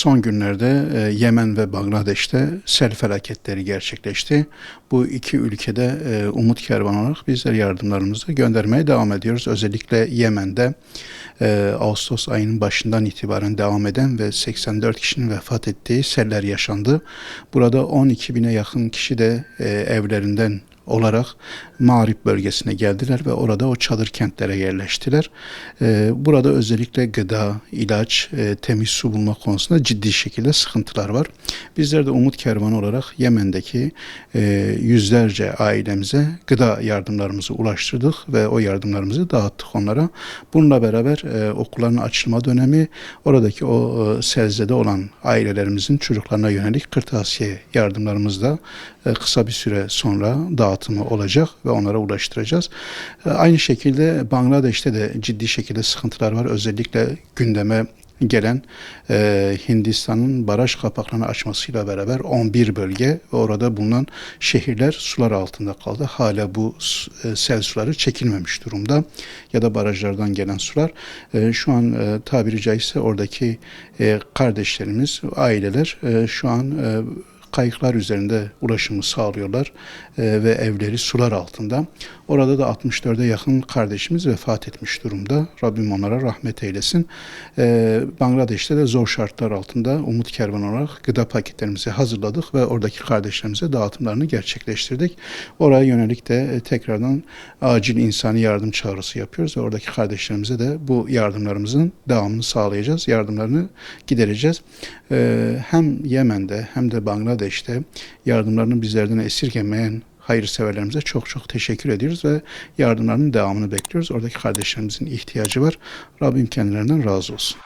Son günlerde Yemen ve Bangladeş'te sel felaketleri gerçekleşti. Bu iki ülkede umut kervanı olarak bizler yardımlarımızı göndermeye devam ediyoruz. Özellikle Yemen'de Ağustos ayının başından itibaren devam eden ve 84 kişinin vefat ettiği seller yaşandı. Burada 12 bine yakın kişi de evlerinden olarak Mağrip bölgesine geldiler ve orada o çadır kentlere yerleştiler. Burada özellikle gıda, ilaç, temiz su bulma konusunda ciddi şekilde sıkıntılar var. Bizler de Umut Kervanı olarak Yemen'deki yüzlerce ailemize gıda yardımlarımızı ulaştırdık ve o yardımlarımızı dağıttık onlara. Bununla beraber okulların açılma dönemi, oradaki o selzede olan ailelerimizin çocuklarına yönelik kırtasiye yardımlarımız da kısa bir süre sonra dağıtımı olacak ve onlara ulaştıracağız. Aynı şekilde Bangladeş'te de ciddi şekilde sıkıntılar var. Özellikle gündeme gelen Hindistan'ın baraj kapaklarını açmasıyla beraber 11 bölge ve orada bulunan şehirler sular altında kaldı. Hala bu sel suları çekilmemiş durumda ya da barajlardan gelen sular. Şu an tabiri caizse oradaki kardeşlerimiz, aileler şu an kayıklar üzerinde ulaşımı sağlıyorlar ve evleri sular altında. Orada da 64'e yakın kardeşimiz vefat etmiş durumda. Rabbim onlara rahmet eylesin. Bangladeş'te de zor şartlar altında Umut Kervanı olarak gıda paketlerimizi hazırladık ve oradaki kardeşlerimize dağıtımlarını gerçekleştirdik. Oraya yönelik de tekrardan acil insani yardım çağrısı yapıyoruz ve oradaki kardeşlerimize de bu yardımlarımızın devamını sağlayacağız. Yardımlarını gidereceğiz. Hem Yemen'de hem de Bangladeş'te yardımlarını bizlerden esirgemeyen hayırseverlerimize çok çok teşekkür ediyoruz ve yardımlarının devamını bekliyoruz. Oradaki kardeşlerimizin ihtiyacı var. Rabbim kendilerinden razı olsun.